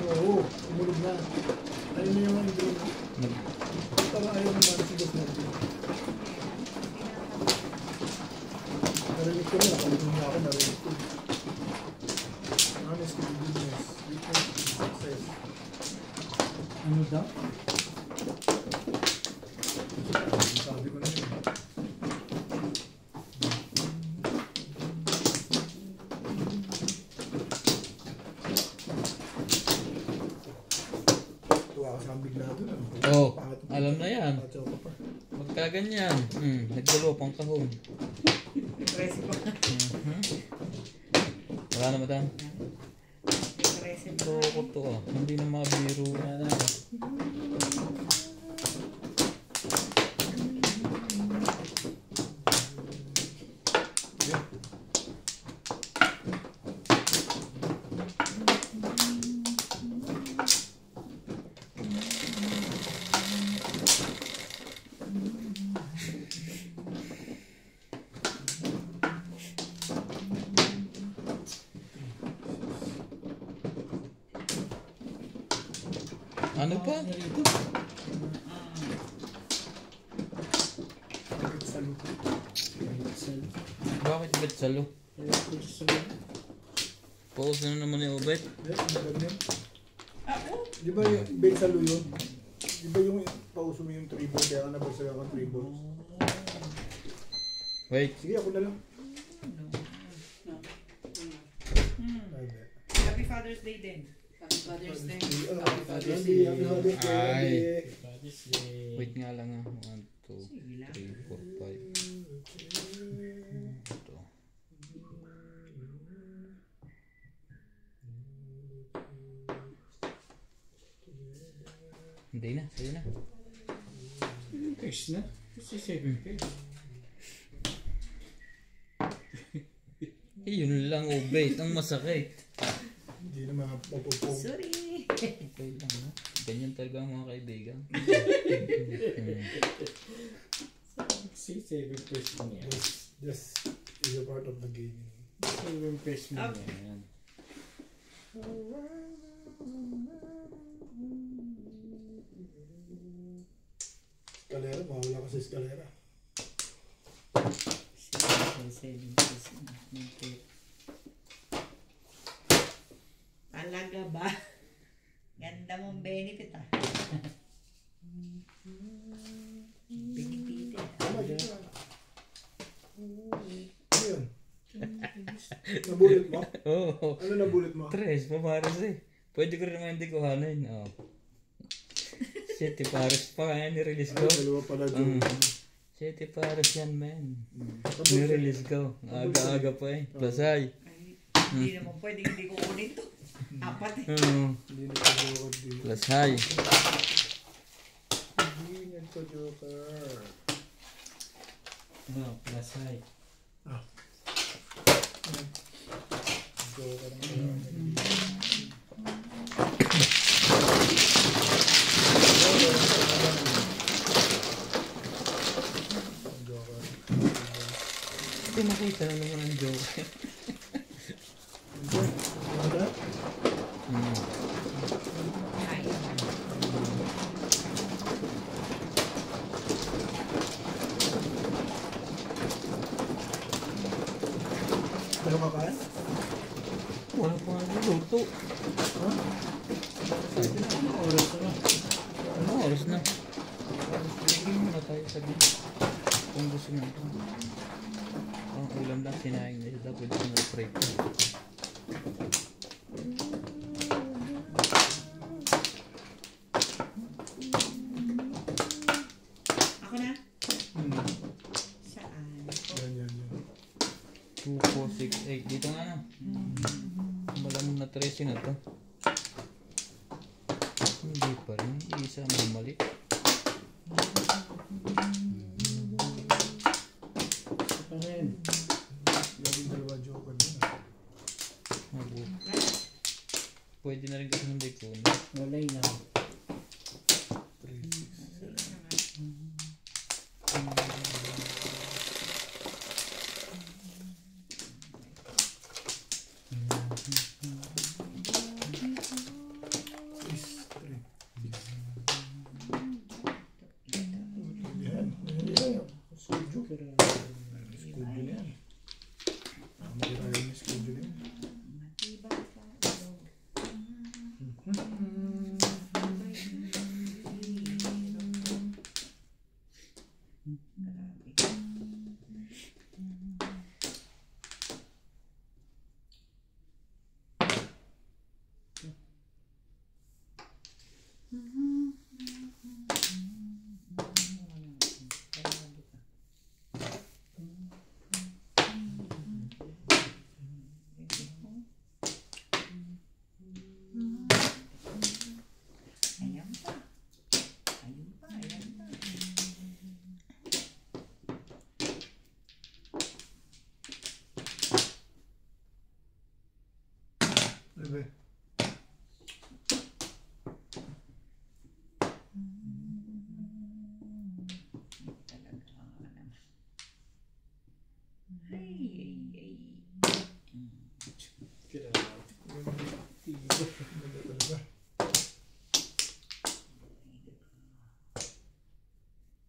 Oo, umulog na. Ayun na yung mga hindi. Tama ayaw naman sigot natin. Narinig ko na, nakalimutan niya ako, narinig ko. Honest to goodness, weakness to success. Ano daw? Sabi ko na yun. Tuwa ka sa bigla doon. Oh, alam na yan. Magkaganyan. Nagdalo pang kahon. Impressive pa. Wala na madam. Impressive pa. Loko to ah. Hindi na mabiro na. Ano pa? Bakit bet salo? Pause na naman yung ubet. Di ba yung bet salo yun? Di ba yung pauso mo yung 3 ball kaya ka nabasag ako 3 balls? Wait. Sige, ako na lang. Happy Father's Day din. Happy Father's Day. Happy Father's Day. Happy Father's Day. Wait nga lang ah. 1, 2, 3, 4, 5. Ito. Hindi na, sa'yo na. Fish na? Kasi 7 fish. Yun lang ubet. Ang masakit. Hindi na mapapupong. Sorry. Okay lang no? Ganyan talaga ang mga kaibigan. Si 7 fish mo yan. Just is a part of the game. 7 fish mo yan. Escalera, mawala ka sa escalera. Talaga ba? Ganda mong benefit ah. Benefit. Ano yun? Nabulit mo? Oo. Ano nabulit mo? Tres, pamaras eh. Pwede ko rin naman hindi kuhanin. Oh. Shit, pares pa kaya ni-release ko. Ay, dalawa pala dyan. Shit, pares yan, man. Ni-release ko. Aga-aga pa eh. Plasay. Hindi naman pwede, hindi ko kunin to. Apat eh. Hindi na ka joker dito. Plasay. Hindi na ka joker. No, plus high. Joker na. Pinakita na naman ang joke. Ay. Ano ka kain? Wala pa nga niluto. Ano oras na? Ano oras na? Sige muna tayo sabi. Kung gusto mo ito. Ang ulam lang sinaing na ito. Pwede mo na-pray ko. Ako na? Saan? Yan. 2, 4, 6, 8. Dito nga na. Malamang na 13 na to. Hindi pa rin. Isa mo mali. Ano yun? Laging dalawa joker na. Pwede na rin kasi hindi ko. Walay na. 3, 6. ba? Talaga naman. Ay. Kira. Ganda talaga.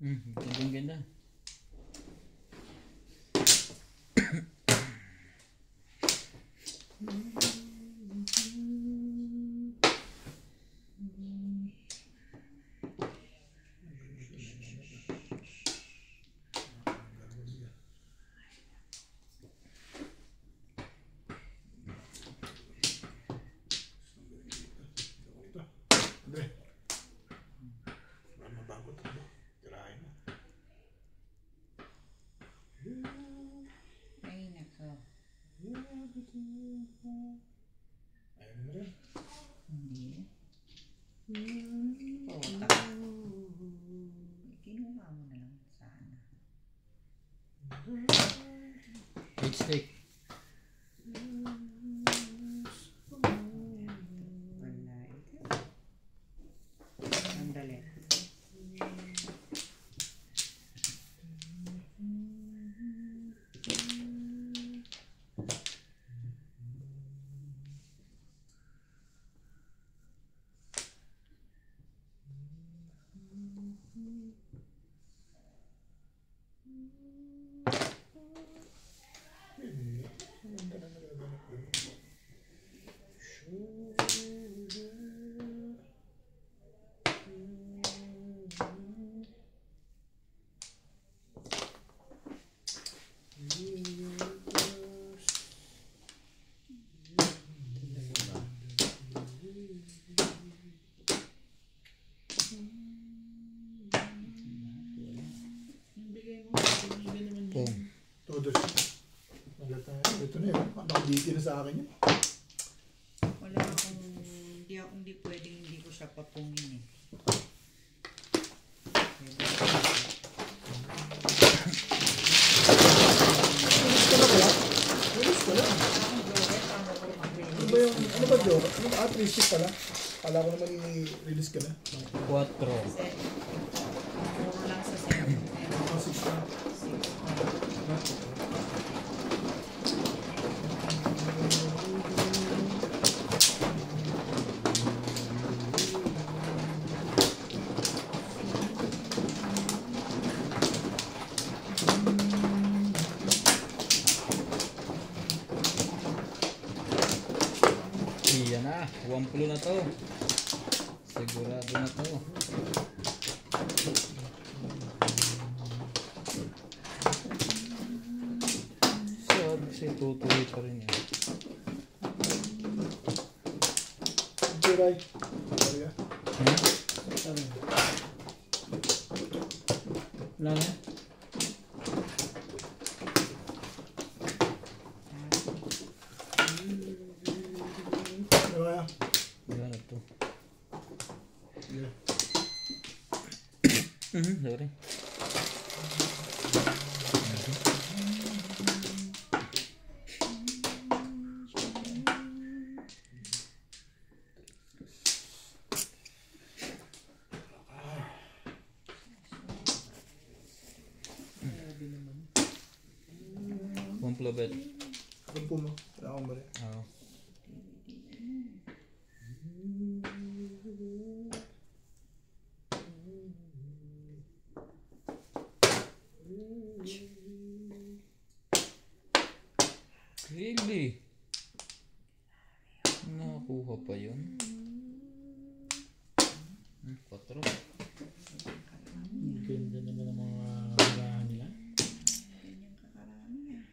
Ganda. Andre. Wala mabago ito. Tirahin na. Ay, nako. Ayun mo rin. Hindi. Oo, taka. Kinuha mo na lang sana. Eight stick. Wala ito. Sandali. Ganda na nagaganap ko. Boom. Todos. Ito na yun. Nakabiti na sa akin yun. Wala akong, hindi pwedeng hindi ko siya papungin eh. Release ko lang. Ano ba yung, ano ba joke? Ano ba? 3 shift pala. Kala ko naman i-release ka na. 4. Kasi, puro lang sa 7. Mga 6 na. Iya na. 10 na to. Sigurado na to. Kasi tutuloy pa rin yan. Jiray. Sorry ah. Sabi. Wala na? Ano kaya? Wala na to. Sige. Sorry. Complobet. Ako po mo. Wala akong bari. Oo. Really? Nakakuha pa yun? 4. Ganda naman ang mga harahan nila. Ganyan kakarami ah.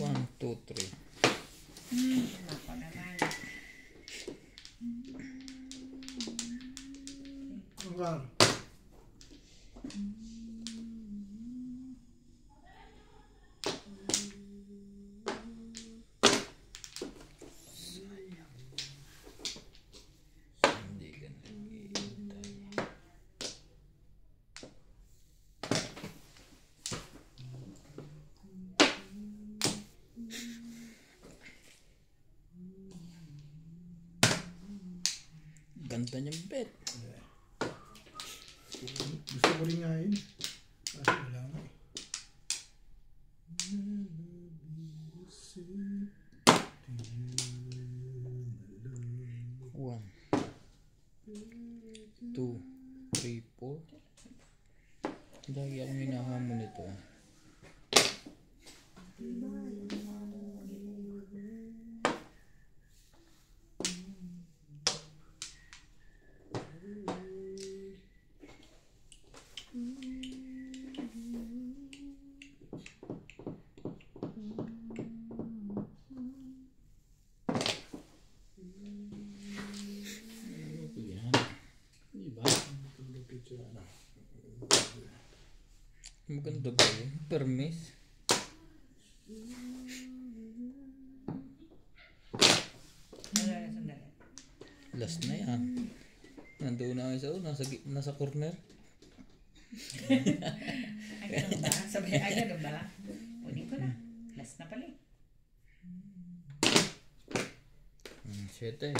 1, 2, 3. Nako naman. Ang kano? Hindi ganun. Ganda niyang bet. Gusto ko rin nga yun. Kasi wala nga eh. 1, 2, 3, 4. Lagi akong hinahamon nito. Yan. Diba? Maganda ba yun? Permis? Sandali. Last na yan. Nandoon na kayo sa nasa corner. Ay, ganun ba? Sabi, ay, ganun ba? Kunin ko na. Last na pala eh. 7.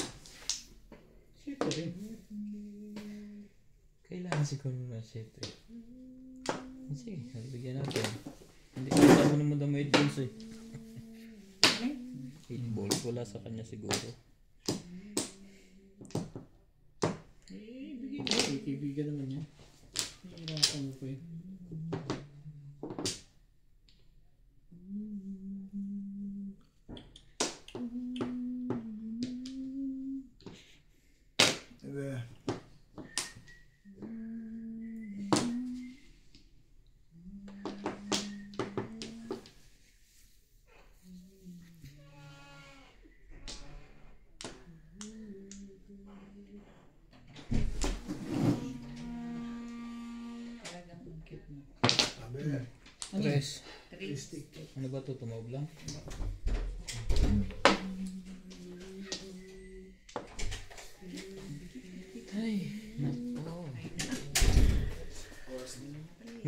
Siyempre rin. Kailangan siguro na 7. Sige, bigyan natin. Hindi ko alam mo naman may 8 balls eh. Ano? 8 balls, wala sa kanya siguro. Bigyan mo. Ikibigan naman niya. Hihirapan mo pa eh. Ebe. Talagang ang cute mo. Sabi. 3. 3. Stick. Ano ba ito? Tumawag lang? Ay, nako.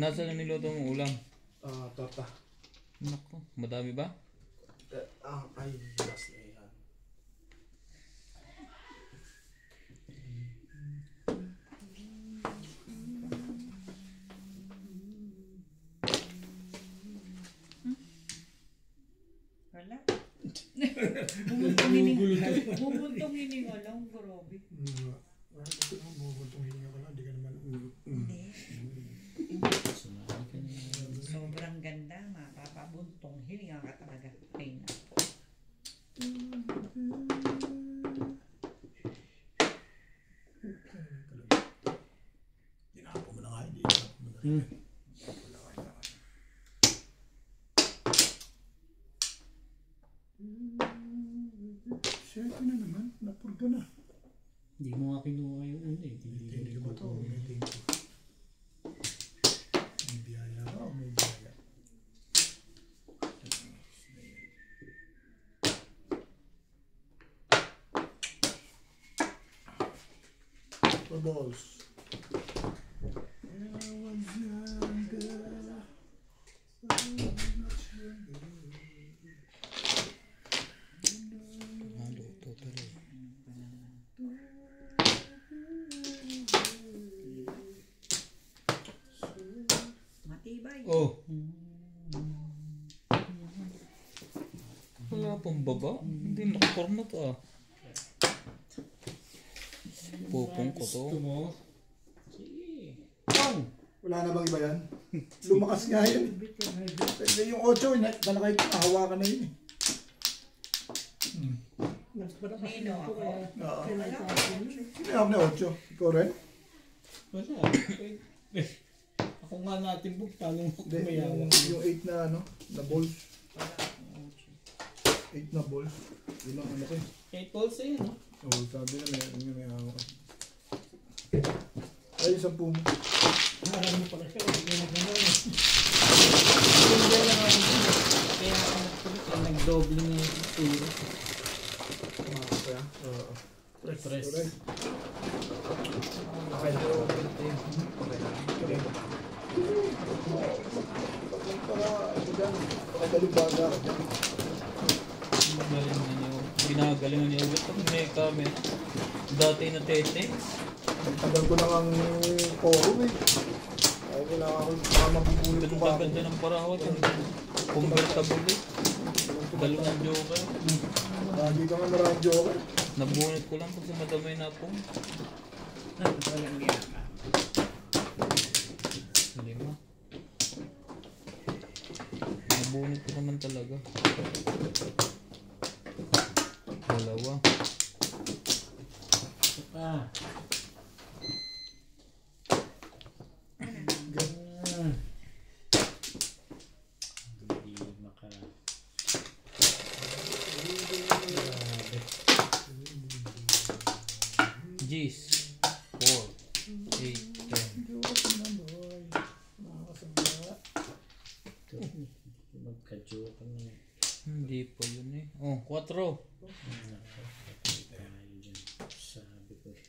Nasa na niluto mong ulam? Torta. Nako, madami ba? Ay, last na yan. Wala. Bubuntong ini nga lang, grabe. Gusto mo, bubultong hininga ko lang. Di ka naman. Hindi. Sumali ka na. Sobrang ganda, mapapabuntong. Hilinga ka talaga. Ay na. Dinapo mo na nga. Hindi dinapo mo na rin. Wala ka na. Siyempre na naman. Napurga na. Hindi mo nga kinuha yung una eh. Hindi ba ito? May thank you. May biyaya ba o may biyaya? For balls. When I was younger, so much younger. Halo, totally. Matibay. Oh! Wala pang baba? Hindi nakakornot ah. Pupong ko to. Gusto mo? Sige. Pang! Wala na bang iba yan? Lumakas nga yun. Yung 8, dala kayo hawakan na yun. Nino ako. Oo. Wala ko. Sino ako na 8? Ikaw rin? Wala. Ako nga natin book. Paano mo Hindi, kumayawa? yung 8 na ano, na balls. 8 na balls. Yun ang ano ko eh. 8 balls eh, no? Oo, sabi na may hawak. Ay, 10 mo. Harap mo pala siya. Hindi mo nagano'n. Kaya ako nag-doble niya yung turo. Tumakas pa yan. Oo. Press. Alright. Okay na. Okay. Para, ano dyan, pakadalubaga ka dyan. Magaling na niyo. ginagalingan niya ulit pag may camera. Dati na tetex. Tagal ko na ang forum eh. Ay, kailangan ako baka mabubulot ko ba ako. Ganda ng parawat. Convertible eh. Dalawang joker. Lagi ka nga maraming joker. Nabunot ko lang kasi madamay na po. Walang niya ka. 5. Nabunot ko naman talaga. 2. Ah. Hindi maka... G's. 4, 8, 10. Joker na boy. Nakakasama. Magka-joke ka na. Hindi pa yun eh. Oh, 4. Sabi ko eh.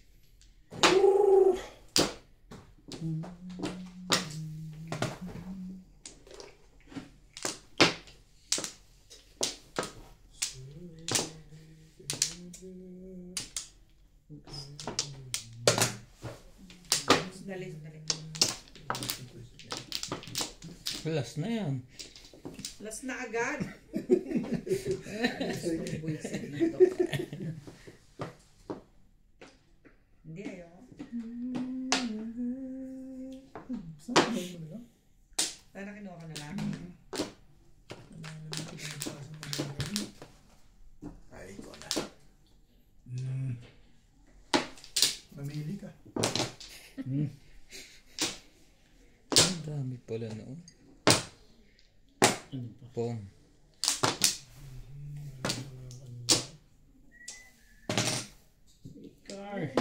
Dali. Last na yan. Last na agad. Buisit na to. Hindi, ayoko. Saan mo nila? Para kinuha ka na lang. Ay, ikaw na. Mamili ka. Ang dami pala noon. Ano pa? Pong. Car.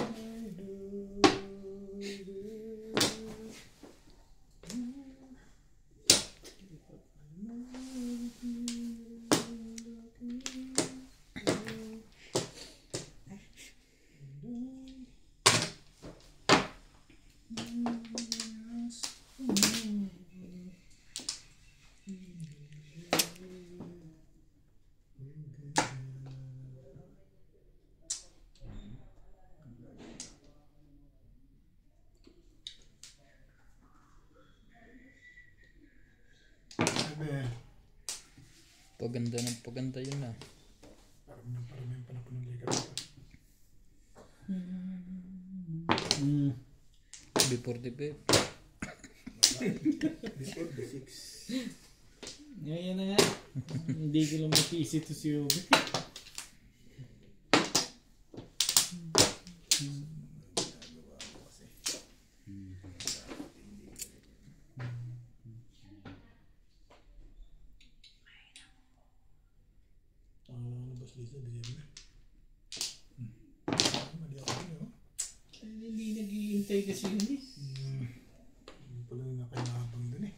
Sabi, Paganda ng paganda yun ah. parang yung panapon ng liga dito. Before the pep. Before the 6. Ngayon na nga. Hindi ko lang makisi to si Ubi. Boss Lisa, bigyan na. Mali ako din, oh. Hindi naghihintay kasi yun eh. Hindi pala na nakainabang dun eh.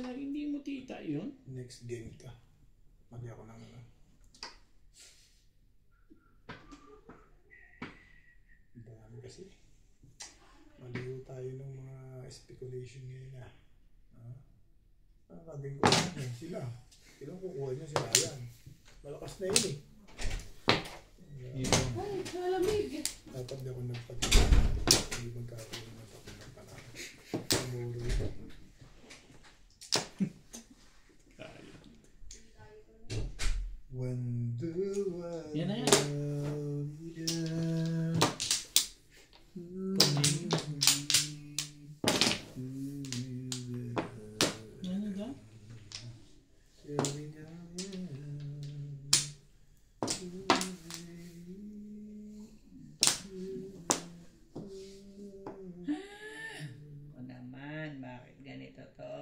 Hindi mo tita yun. Next game ka. Mali ako ng ano. Dami kasi. Maliw tayo ng mga speculation ngayon ah. Ang laging ko yan sila. Sila kukuha niya si Ryan. Malakas na yun eh. Yun. Dapat di ako nagpag-ibig. Hindi magkakaroon ng pakilang panahon. Tomorrow yun. When do I Yan na yan. Ano ba? O naman, bakit ganito to?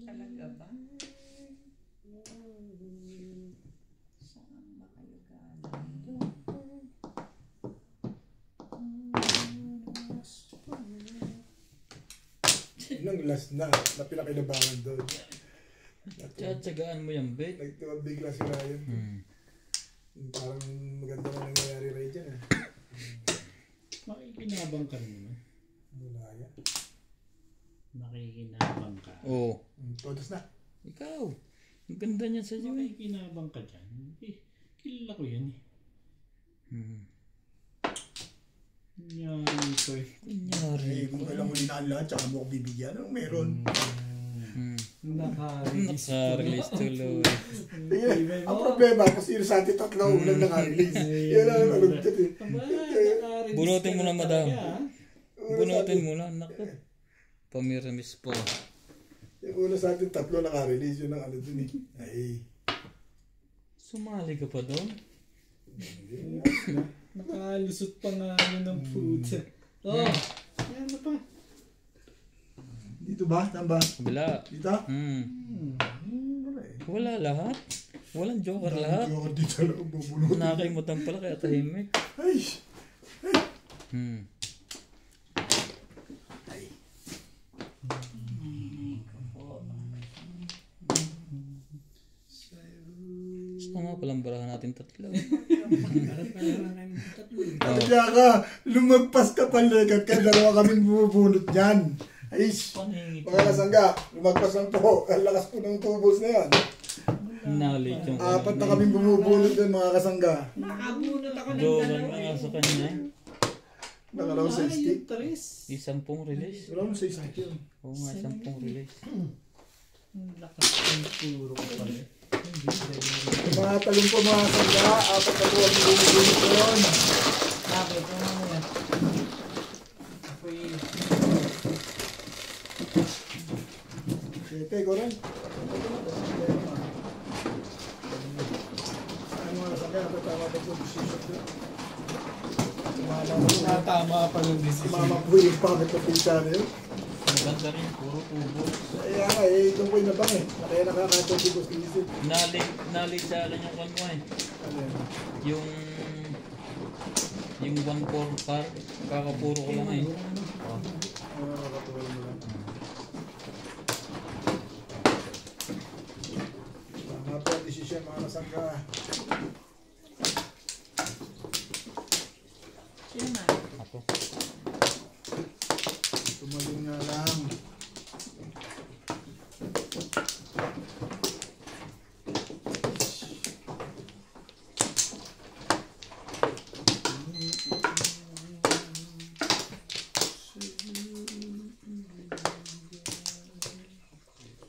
Talaga ba? Saan ba kayo galing? Nang last na pinakinabangan doon. Tsatsagaan mo yung bet. Nagtiwag bigla si Ryan. Parang maganda na nangyayari rin dyan ah. Nakikinabang ka naman. Wala yan. Nakikinabang ka. Oo. Todos na. Ikaw. Ang ganda niya sa iyo eh. Nakikinabang ka dyan. Eh, kilala ko yan eh. Nangyari ko eh. Kunyari. Kung alam mo linaan lahat, tsaka mo ako bibigyan. Anong meron? Naka-release. Naka-release tuloy. Ang problema, kung sino sa atin tatlo unang naka-release. Yan ang nalugtad eh. Bunutin mo na, madam. Bunutin mo na. Naku. Pamiramis po. Yung una sa atin tatlo naka-release. Yun ang ano dun eh. Ay. Sumali ka pa doon? Nakalusot pa nga yun ng puta. Oh, yan na pa. Dito ba? Saan ba? Kabila. Dito? Wala eh. Wala lahat. Walang joker lahat. Joker dito lang ang bubunutin. Nakakaimutan pala kaya tahimik. Ay! Gusto nga palang barahan natin tatlo. Kaya ka, lumagpas ka palikat ka, dalawa kaming bubunot dyan. Ay! Mga kasangga, lumagpas lang po. Ang lakas po ng tubos na yan. Nalit yung Apat na kaming bumubunot din mga kasangga. Nakabunot ako ng joker dalawa na nga eh. sa kanya. Nakalaw sa stick. Isampung release. Wala mo sa stick yun. Oo nga, isampung release. Lakas ng puro ko pala. Mga talong po mga kasangga, apat na po ang bumubunot yun. Bakit? Ano mo yan? Ako'y... Siyete, ko rin. Ay mga kasangga, tama pa po decision doon. Tama pa yung Si decision. Mama po yung pangit na pinsa na yun. Maganda rin, puro tubo. Kaya nga eh, doon ko yung nabang eh. Kaya nakakatong ko sa isip. Nalit sa akin yung kanwa eh. Ano yun? Yung 1-4 par, kakapuro ko lang eh. Oh. Ano nakakatuwa mo lang. Tama po ang desisyon mga kasangga. Sino man? Ako. Tumaling nga lang.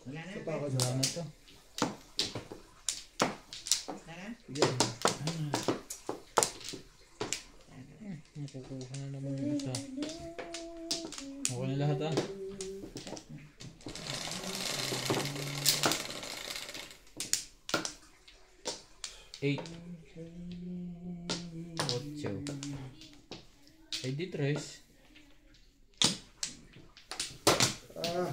Wala na? Ito pa ako Wala dyan. na to. Wala na? Sige. Nakukuha na naman yung isa. Okay na lahat ah. Eight. Ocho. Ay di tres. Ah.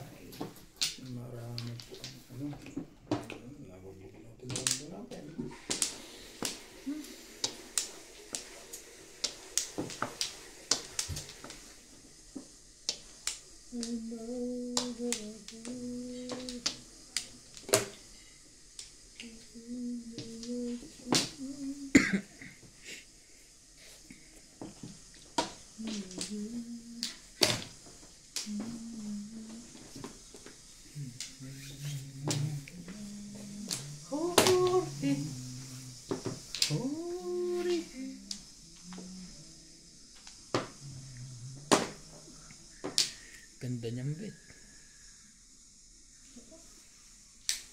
Marami po. Ano? Nabubunutin po natin. Ganda niyang bet.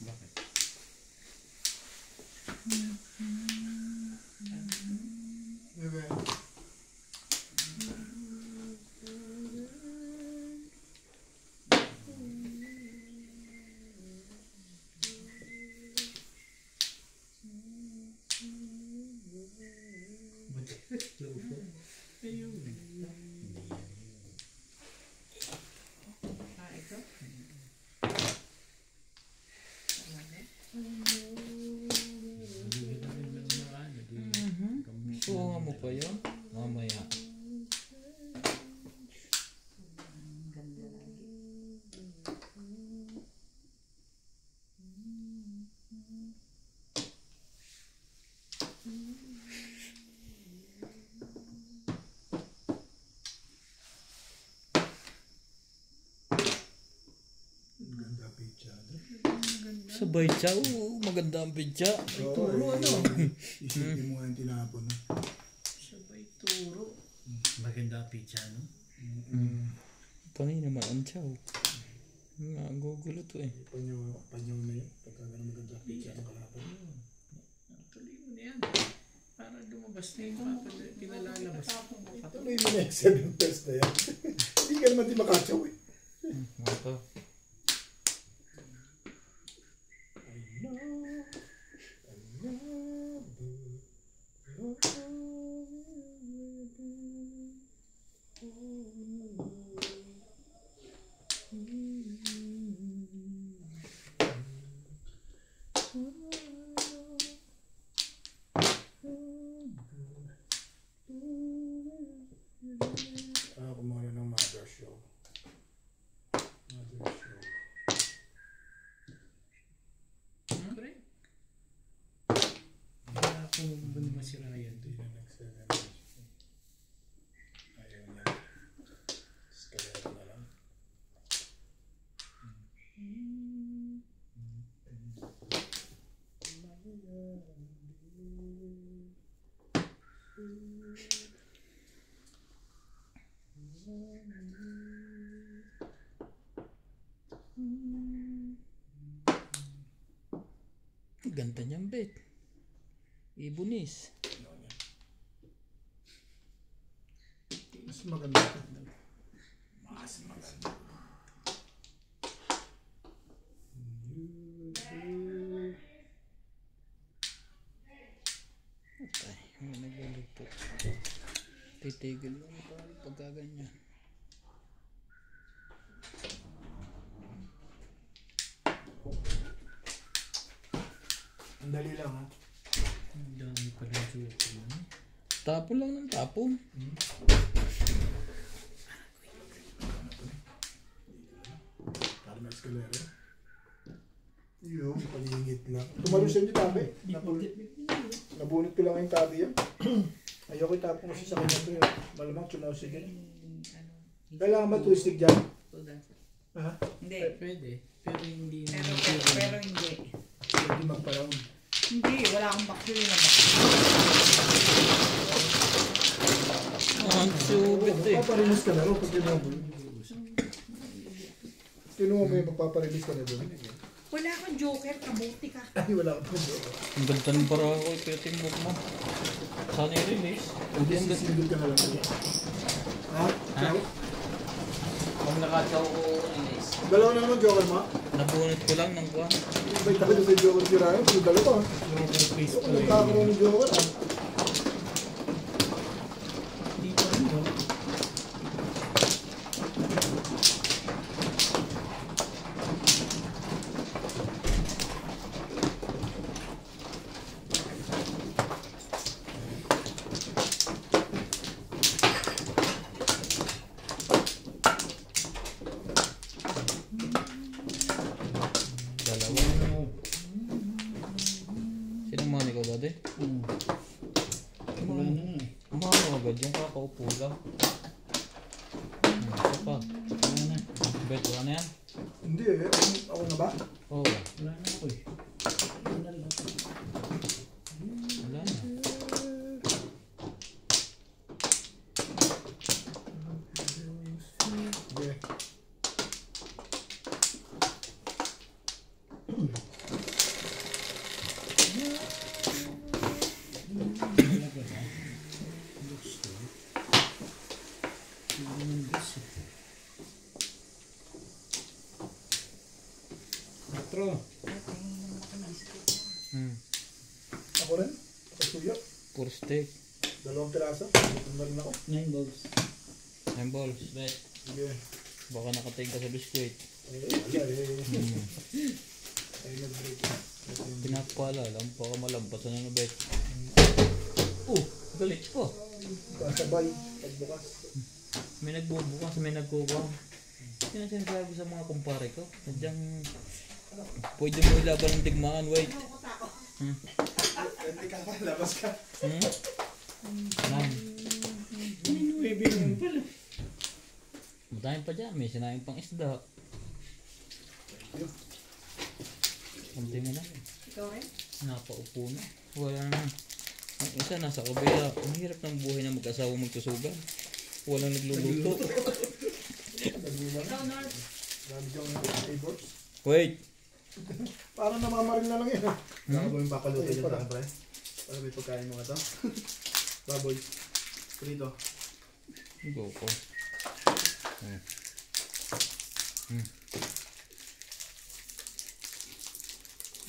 Bakit? Diba? Ah, ito? Suha mo pa yun? Mamaya. Ganda lagi. Sabay chow. Maganda ang pizza. Turo ano? Isipin mo nga yung tinapon. Sabay turo. Maganda pizza, no? Panay naman ang chow. Gugulo to eh. Panyaw na yun. Pagka gano'n maganda pizza ng kalaban. Tuloy mo na yan. Para lumabas na yung pinalalabas. Tuloy mo na yung 7 test na yan. Hindi ka naman di makatsaw eh. Ito. Kumuha na ng mother show. Mother show. Correct. Kaya kung ba naman si Ryan? Hindi na nag-7 ayaw niya. Escalera na lang. Ganda niyang bet. Ibunis. Mas maganda. Mas maganda. Patay. May nagluluto. Titigil mo tayo pagka ganyan. Ang dali lang ha. Ang dami pala yung joke. Tapon lang ng tapon. Para may escalera. Yung palingit lang. Tumalus yan yung tabi. Nabunot ko lang yung tabi yan. Ayoko yung tapon kasi sa kanya ito yun. Malamang chumausig yan. Kailangan ba twistig dyan? Ha? Hindi. Pwede. Pero hindi Pero hindi. Hindi magparaon. Hindi, wala akong bacteria na bacteria. Ang subit eh. Magpaparilis ka na rin pag kinuha mo. Kinuha mo yung magpaparilis ka na doon. Wala kang joker, kabuti ka. Ay, wala ka pa doon. Ang ganda ng para ako ipitimbok mo. Sana i-release. Hindi, sisinggil ka na lang doon. Ha? Ciao? Kung nakataw ko, Ines. Dalawa na naman joker mo? Nabunot ko lang ng kuha. May tayo sa joker si Ryan. Pero dalawa. Joker face Kung nagkakaroon ng joker ha? Dito rin yun. Dalawa. Sinong mga ikaw dati? Wala na nga eh. Umano agad yung kakaupo lang. Isa pa. Wala na. Bet, wala na yan? Hindi eh. Ako na ba? Oo. Wala na ako eh. Wala na. Wala na. Sige. Talaga ba? Gusto. Hindi naman gusto. Patro. Ako rin. Pagsuyo. Puro steak. 2 piraso. Ito na rin ako. 9 balls. 9 balls. Bet. Sige. Baka nakatig ka sa biskuit. Eh, wala eh. Ay, nag-break. Pinapala lang. Baka malampas na na bet. Galit po. Kasabay. Pagbukas. May nagbubukas, may nagkukuha. Yan ang sinasabi sa mga kumpare ko. Sadyang pwede mo ilaban ng digmaan, wait. Hindi ka pa. Labas ka. Lang. Baby naman pala. Madami pa dyan, may sinayang pang isda. Kunti mo lang. Ikaw rin? Napaupo na. Wala na. Ang isa nasa kabila. Ang hirap ng buhay na mag-asawa magsusugan. Walang nagluluto. Ikaw, Nord. Grabe kang flavors. Wait! Parang namamaril na lang yan. Baboy yung papaluto dyan sa pre. Para may pagkain mo nga to. Baboy. Prito. Go ko.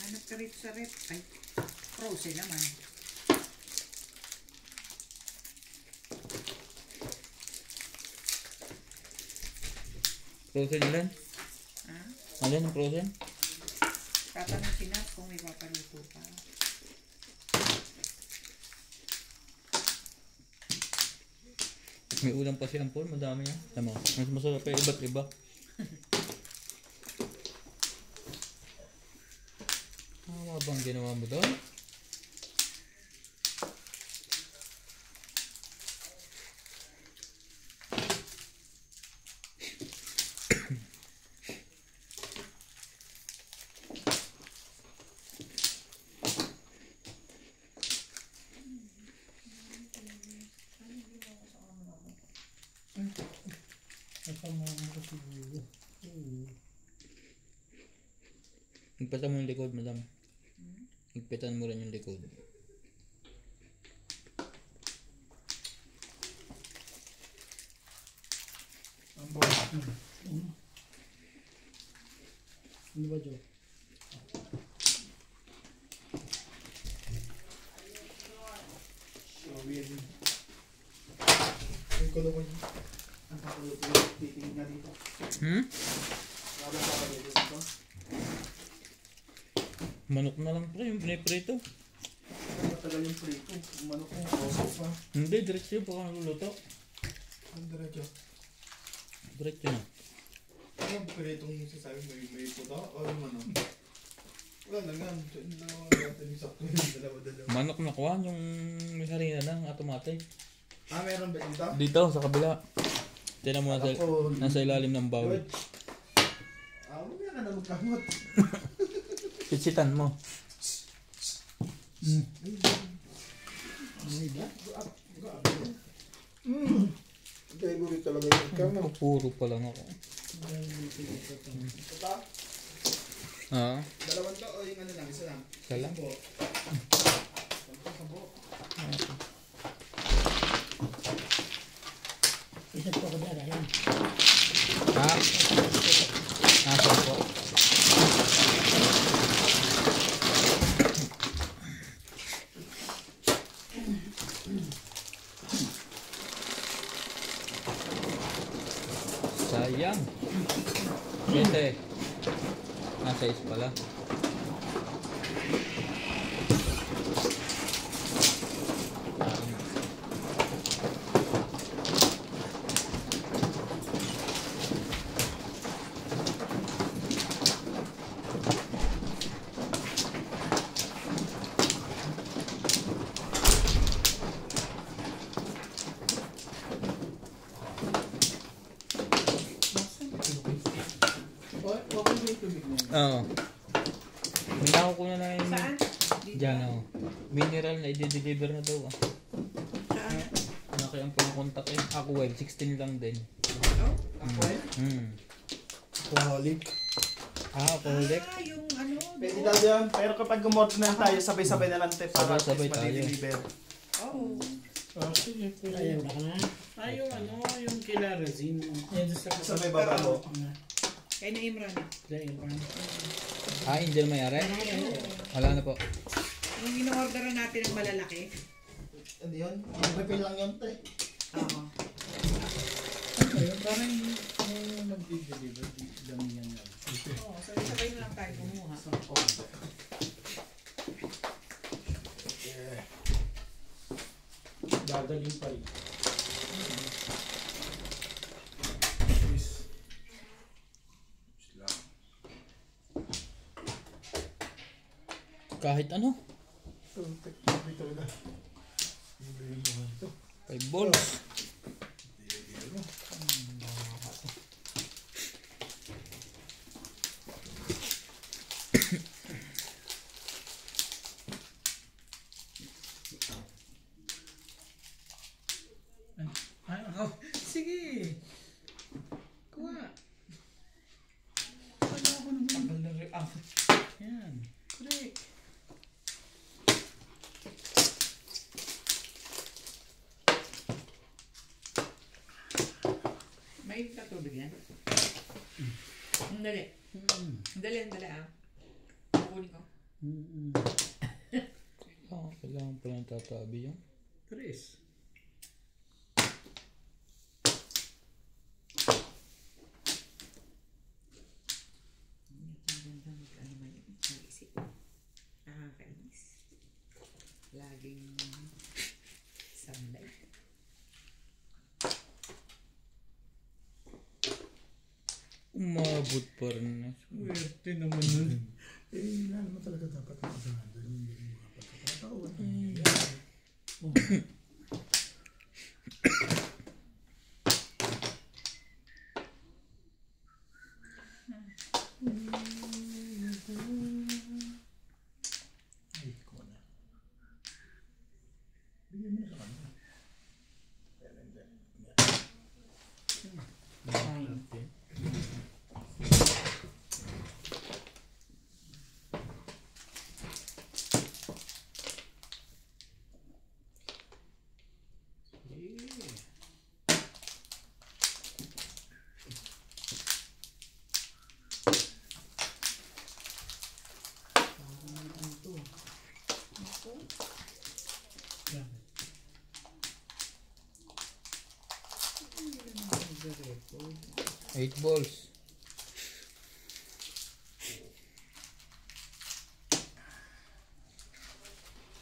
Hanap ka rito sa rep. Ay, frozen naman. Frozen alin? Ha? Alin ang frozen? Tatanong si Nat kung may papaluto pa. May ulam pa si Ampon. Madami yan. Tama. Mas masarap pa iba't iba. Tama bang ginawa mo doon? Higpitan mo yung likod, madam. Higpitan mo rin yung likod. Ang bawas mo. Ano ba, Joe? So weird. Ang kulungan niya. Ang papaluto yung titingin nga dito. Wala papaluto dito. Manok na lang pre, yung piniprito. Matagal yung prito. Yung manok mo, kausap pa. Hindi, diretso yun pagka naluluto. Ang diretso. Diretso na. Ano ba itong sasabi mo? May puto? O yung ano? Wala lang yan. Dalawa natin yung sakto yung dalawa-dalawa. Manok na kuha, yung may harina lang, automatic. Ah, meron ba dito? Dito, sa kabila. Tinan mo nasa, Ako, nasa ilalim ng bowl. good. Ah, mamaya ka na magkamot. Sitsitan mo. Favorite talaga yung ikaw. Puro pa lang ako. Ito pa? Ah, Dalawang to o yung ano lang, isa lang? isa lang. Sampo. Sampo. Ah, nasa po. Sayang. 7. Nasa is pala. Okay ba yung tubig mo? Oo. May nakukuha na yung... Saan? Diyan ako. Mineral na i-deliver na daw ah. Saan? Naki ang pang-contact eh. Ako well, 16 lang din. Oh? Aquel? Alcoholic. Alcoholic. Ah, yung ano? Pwede doon. daw yan. Pero kapag gumorder na tayo, sabay-sabay na lang tayo para Sabay-sabay at least tayo. madi-deliver. Oh. Sige, pwede. Yung ano, yung kila resin. Sabay babalo. Kaya na Imran. Ah, Angel may-ari? Wala na po. Yung in-orderan natin ng malalaki. Ano yun? Refill lang yun, te. Oo. Parang yung mag-deliver, dami yan na. Oo, sabay-sabay na lang tayo kumuha. Dadaling pa rin. Kahit ano. Perfect talaga. Hindi yung mga ito. 5 balls. May katubig yan? Dali. Dali ah. Kukunin ko. Kailangan pa lang tatabi yan. Tres. Ano man yun? Nag-isip. Nakakainis. Laging sunlight. Umabot pa rin. Swerte naman nun. Wala naman talaga dapat makasahan doon. Hindi mo mga pagkakataon. Ay, ko na. Bigyan mo na sa kanya. Pero hindi. Eight balls.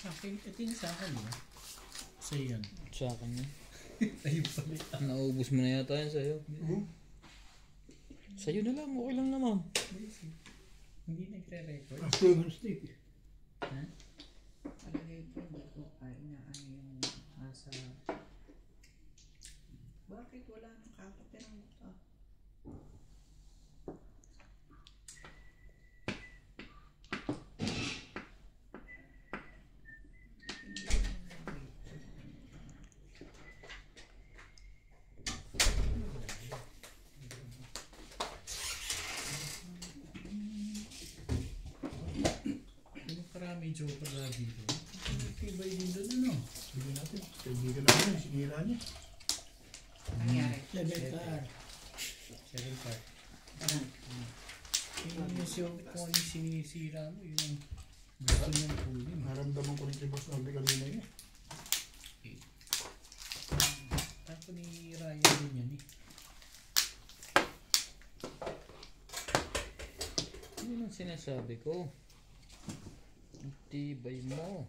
Akin, ito yung sa akin, no? Sa'yo yan. Sa akin yan. Ayun pala. Naubos mo na yata yan sa'yo. Sa'yo na lang, okay lang naman. Hindi nagre-record. Stick. Palagay ko hindi ko inaano yung nasa... Bakit wala nang kakapirang ito? Yung karami joker na dito. Tibay din doon, ano? Bigyan natin. Kaibigan natin. Sinira niya. Nangyari. Seven part. Yung kung ano sinisira mo, yung gusto niyang kunin. Naramdaman ko rin kay Boss Norby kanina yun. Tako ni Ryan din yan eh. Yun ang sinasabi ko. Ang tibay mo.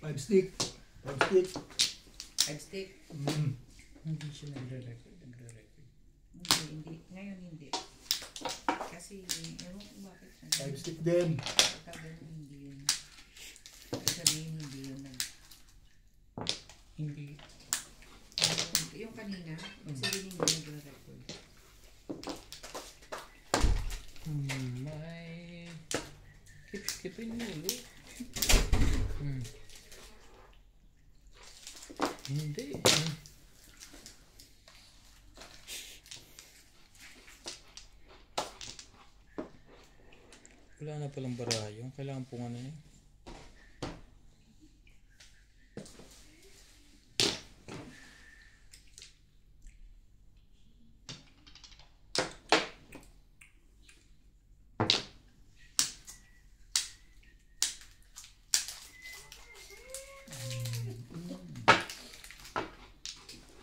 Five stick. Five stick? Hindi siya nagre-record. Hindi. Ngayon hindi. Kasi, ewan ko bakit. Five stick din. Pagka ganun, hindi yun. Sabihin, hindi yun. Hindi. Yung kanina, sabihin hindi nagre-record. May... Skipin mo ulit. Hindi. Wala na palang barayong. Kailangan pong ano yun.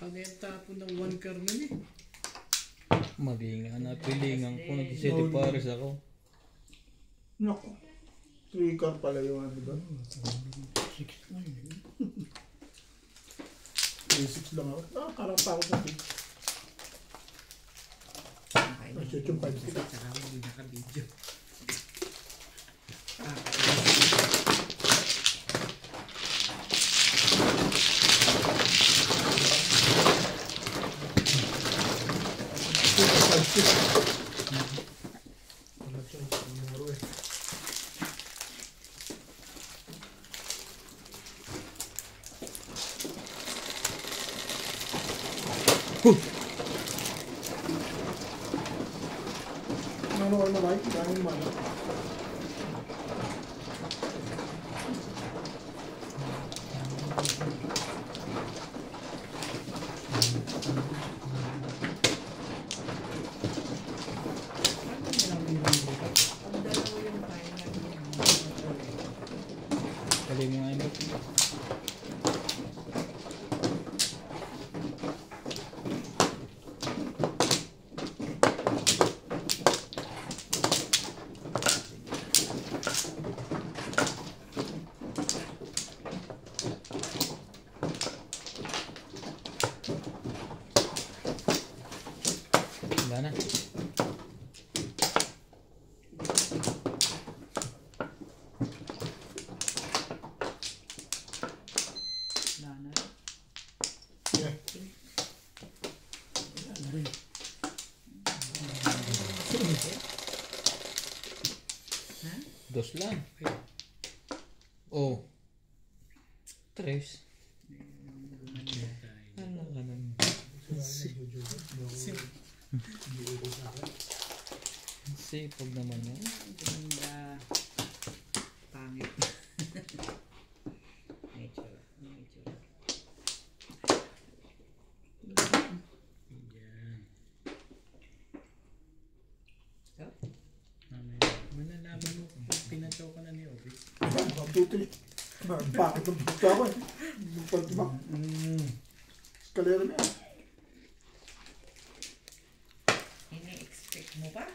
Pag-tapo ng 1 car nun eh. Mali nga. Napilingan ko. Nag-city pares ako. Naku. 3 car pala yung ano ba? 6 na yun. 6 lang ako. Karapa ako sa 6. Shoot yung 5 stick. Saka mo din naka-video. Ano ka naman? Dahil naman. Ang dalawa yung kaya natin. Kali mo nga yun. Wala na. Wala na. Yeah. Ha? Dos lang. Oh. Tres. Ano ka naman? Hindi ko sa akin. Sipag naman mo. Ganda. Pangit. Nature. Nature. Yan. So, Mamaya. Manalaman mo kung pinataw ka na ni Obi. Pagtutuloy. Bakit ang pagtutuloy ako eh? Pagtutuloy. Kalera na yan. ini-expect mo ba?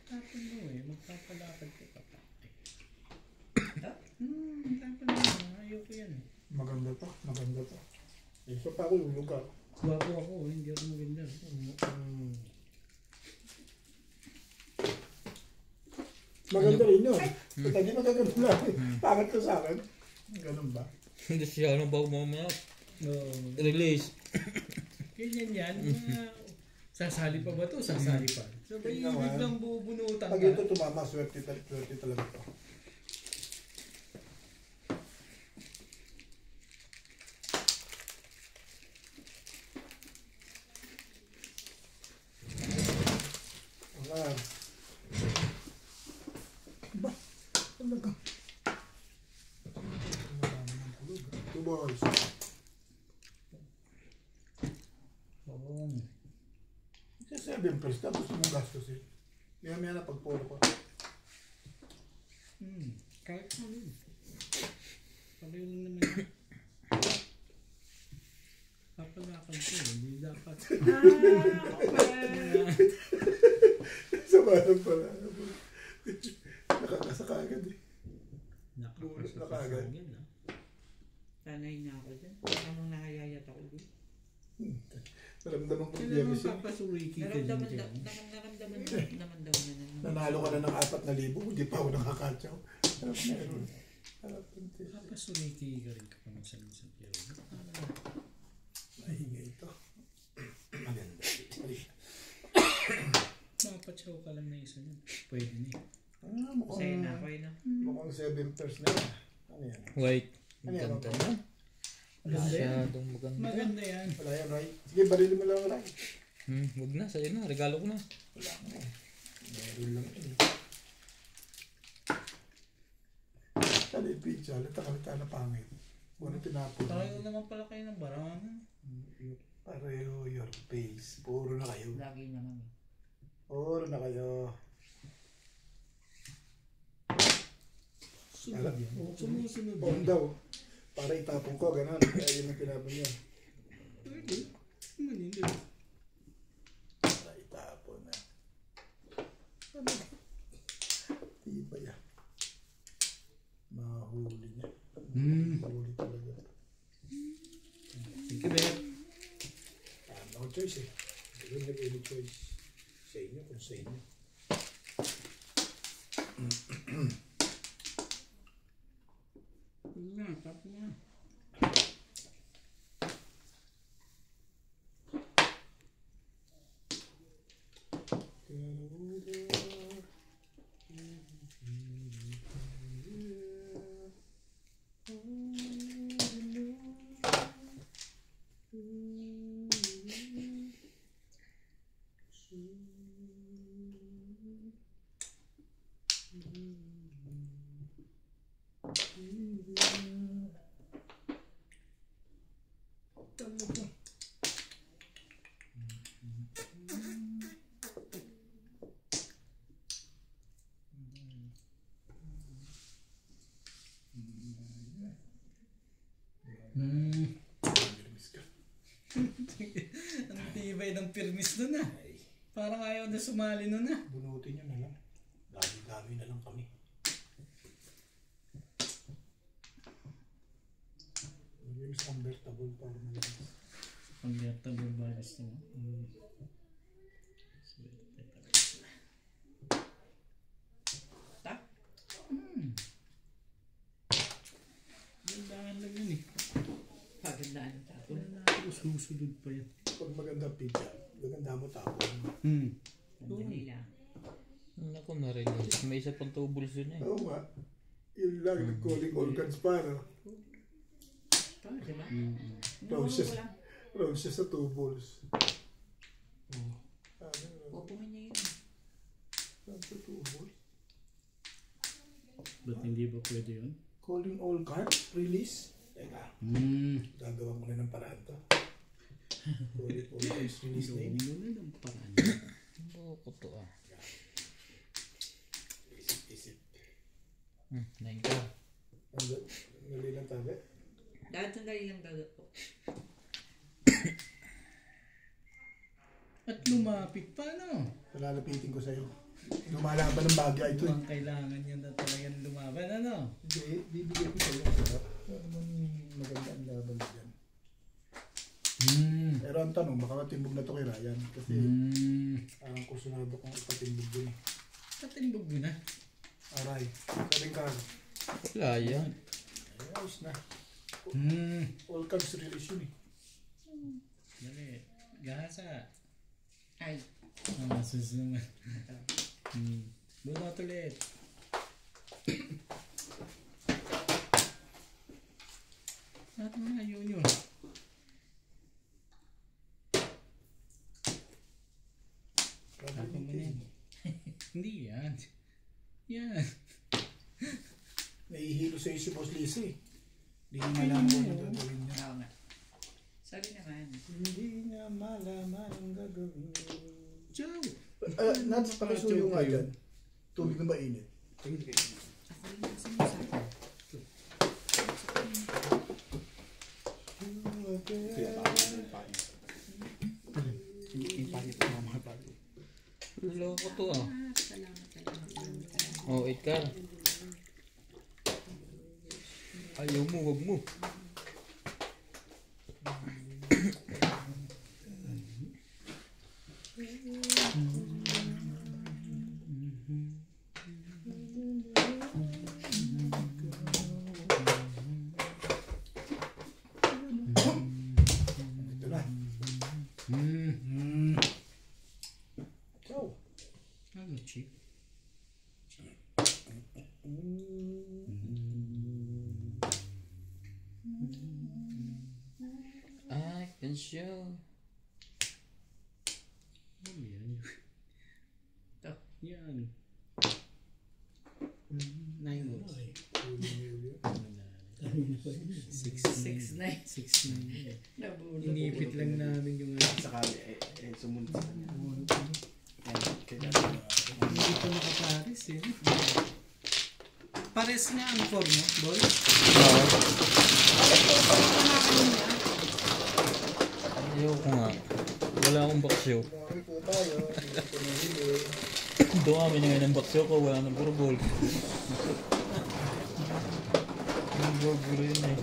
Tapon mo eh. Magpapalakad ka pa. Ito? Tapon mo. Ayoko yan. Maganda to. Maganda to. Isa pa ako yung lugar. Guwapo ako. Hindi ako maganda. Maganda rin yun. Ba't hindi magaganda lang? Pangit ka sa akin. Ganun ba? Hindi siya ano ba mamaya. Oo. Release. Ganyan yan. Sasali pa ba to? Sasali pa. Sabay Tingnan mo, biglang bubunutan Pag ka. ito tumama, swerte talaga to. Wala. Ba? Talaga. Two balls. Oo. Kasi 7 first, tapos mong gastos eh. Maya na pagpuro ko. Kahit ano yun. Sabi lang naman yun. Papalakad ko. Hindi dapat. Sa parang pala. Nakakasaka agad eh. Bulot na kaagad. Yan, ah. Sanay na ako dyan. Anong nakayayat ako dyan? Naramdaman ko Kaya niya naman kasi. papasuriki ka din Naramdaman dyan. naman daw niya na. Nanalo ka na ng 4,000, hindi pa ako nakakatsaw. Harap meron. Harap punti. Papasuriki ka rin ka pa sa pero. Mahinga ito. Maganda. Mapatsaw ka lang na isa yun. Pwede na eh. Sa'yo na ako yun. Mukhang 7 first na yan. Ano yan? White. Ano yan? Ganda na. Masyadong maganda. Maganda yan. Wala yan, Ray. Sige, barili mo lang, Ray. Wag na, sa'yo na. Regalo ko na. Wala mo eh. Meron lang yun. Kali pizza, halata na pangit. Kung ano tinapon. Pareho naman pala kayo ng barana. Pareho your face. Puro na kayo. Lagi naman. Puro na kayo. Sunod yan. Sumusunod Pong yan. daw. Para itapon ko, gano'n. Kaya yun ang tinapon niya. Pwede. Hindi. Para itapon na. Ano? Tiba yan. Mahuli niya. Mahuli talaga. Thank you, Beb. No choice eh. Hindi ko nag-any choice. Sa inyo kung sa inyo. Na, tap na. kayo ng permis nun ah. Parang ayaw na sumali nun ah. Bunutin nyo na lang. Dami-dami na lang kami. Games convertible para malakas. Convertible ba gusto mo? Swerte talaga sila. Tak? Gandahan lang yun eh. Pagandaan ang tapon. Susunod pa yan. Pag maganda pizza, maganda mo tapon. Madali lang. Naku, na-release. May isa pang tubuls yun eh. Oo nga. Yun lang, nag-calling all cans pa, no? Ito, di ba? Roses. Roses sa 2 balls. Pupungan niya yun. Sa 2 balls. Ba't hindi ba pwede yun? Calling all cards, release. Teka, gagawa mo na ng paraan to. Calling all cards, release Gawin name. mo na ng paraan. Boko to ah. Isip. 9 ka. Ngali lang tabi. Dahil sandali lang dagat po. At lumapit pa no? Palalapitin ko sa'yo. Lumalaban ng bagay ito eh. Ang kailangan niya na talagang lumaban ano? Hindi, bibigyan ko sa'yo. Sarap. Ano naman maganda ang laban dyan. Pero ang tanong, makakatimbog na to kay Ryan. Kasi parang kursunado kong ipatimbog dun eh. Katimbog mo na. Aray, sabi ka, Wala yan. ayos na. All cards release yun eh. Dali. Gahasa. Ay, Sus naman. Bunot ulit. Lahat mga yun. Ako mo yan. Hindi yan. Yan. Nahihilo sa'yo si Boss Lisa eh. Hindi niya malaman kung ano gagawin niya. oo nga. Sabi naman. Hindi niya malaman ang gagawin. Ciao. Nats, pakisuyo nga dyan. Tubig na mainit. Ako rin ang sinasabi. Loko to ah. Salamat. Oh, 8 ka. Ayaw mo, wag mo. Ito na. Ciao. Ano, chip? I can show. Ano yan? Ito. Yan. 9 volts. 6 6-9. 6 Nabulog. Inipit lang namin yung Sakali, sumunod sa kanya. hindi pa nakapares eh. Pares nga ang form mo, boy. Ayaw ko nga. Wala akong baksyo. Kumari po tayo. Hindi ko nahili. Dumami na ngayon ang baksyo ko. Wala nang burbol. Ang burbol yun eh.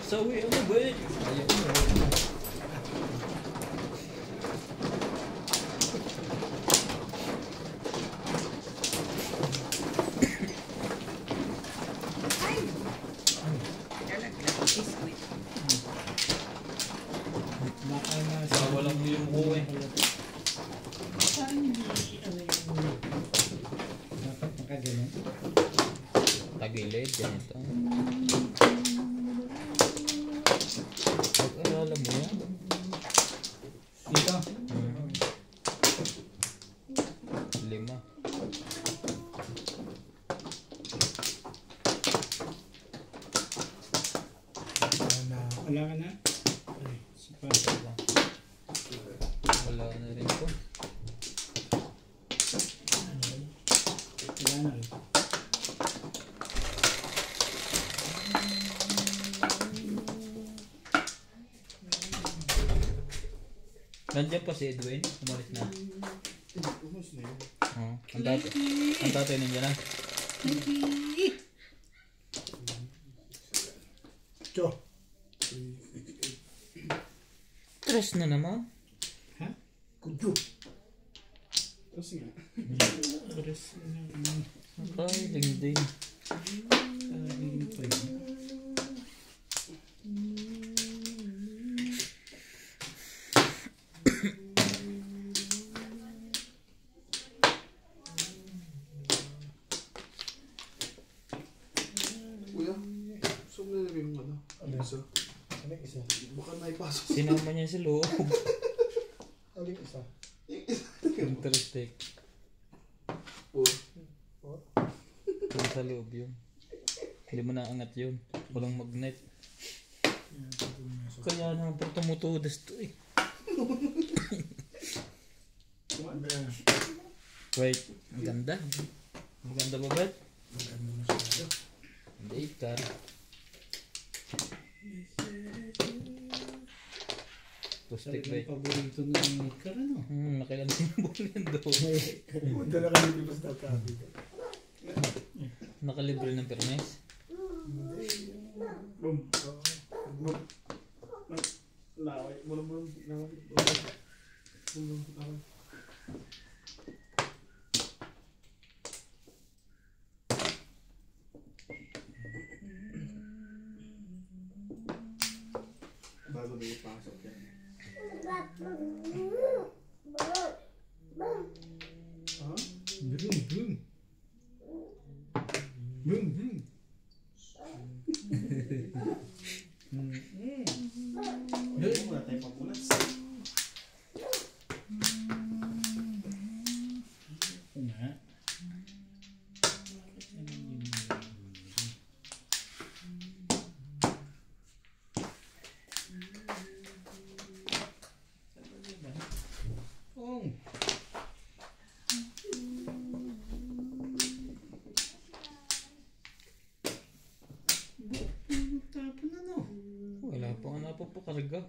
Sawi ako ba eh? Ayaw ko na. Lalaglag. Biscuit. Baka na Walang yung ko eh. Saan hindi ano yung dapat makaganon? Tagilid, ganito. Pag-aralan mo yan. Dito. 5. Wala ka na? Sipa. Wala na rin ko. Wala na rin. Nandiyan pa si Edwin. Umalis na. Umus na yun. Oh, ang tatay nandiyan na. Cho. 3 na naman. Kudyo. Tapos nga. Ay, lingding. Kuya, gusto mo na yung ano? Ano? Isa. Ano yung isa? Baka naipasok. Sinama niya sa loob. Ano yung isa? Interesting. Oh. Yung sa loob yun. Hindi mo naangat yun. Walang magnet. Kaya naman pag tumutudas to eh. Wait, ang ganda. Ang ganda ba ba? Hindi, ikar. Tustik ba? Paborito ng Ikar, ano? Nakailan simbol yan doon. Punta na kami dito sa tabi. Nakalibre ng permes. Boom. Boom. Laway. Bulong. Laway. Bulong. Laway. Bago ba ipasok yan? Ha? Boom, boom. Wala tayo pamulat. Nga. Oh. Tapon ano? Wala pa nga napapakarga.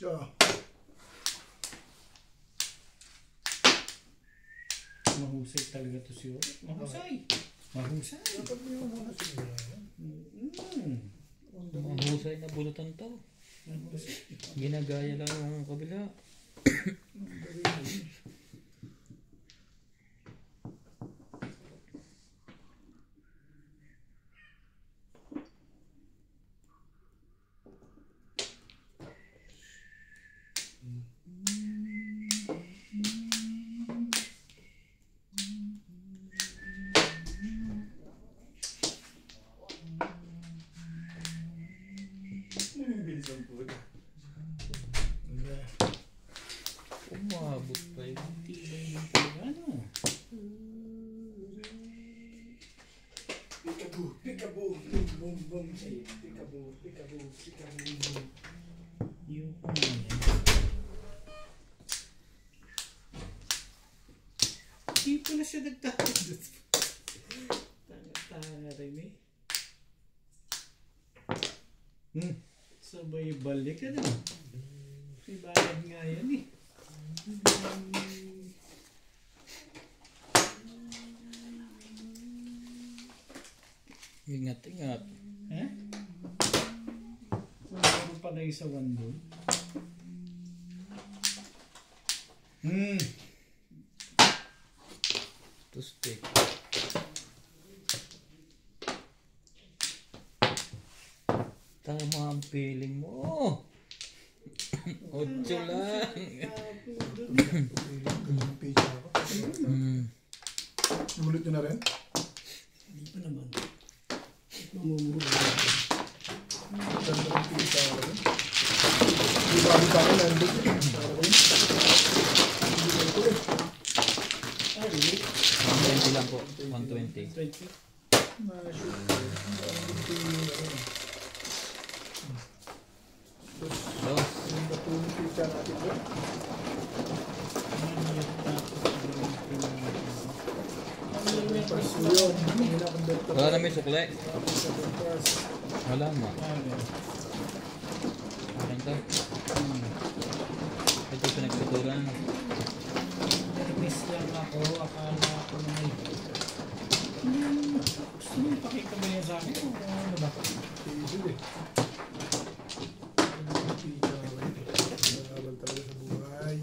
Cho. Mahusay talaga to si Oro. Mahusay. Mahusay. Dapat mo muna siguro. Mahusay na bulutan to. Ginagaya lang yung kabila. Bilis ang puta. Umabot pa yun. Ano? Peekaboo. Boom, boom. Peekaboo. Boom. Yung ano. Di pala siya nagtatapos. Tanga-tanga rin eh. Sabay balik ano. Si bayad nga yan eh. Ingat-ingat. Eh? Meron pala yung sa one doon. Tustik. Tama ang feeling mo. 8 lang. Yung pizza ako. Nabulot nyo na rin? Hindi pa naman. Ganda ng pizza ako rin. Di ba ako sa akin? Nandun. Para ko yun. Hindi ko ito eh. Ah, really? 120 lang po. 120. 20? Na-shoot. Ang ginto yung ano. Dos. ito yung pizza natin bro. First yun. Hindi na converter. Wala na may sukle. Tapos sa contrast. Wala ma. Akin to. Ito pinagsuturan. Nervous lang ako. Akala ko na may... Gusto mo ipakita mo yan sa akin? O ano ba? Sige. Pizza. Nagabal talaga sa buhay.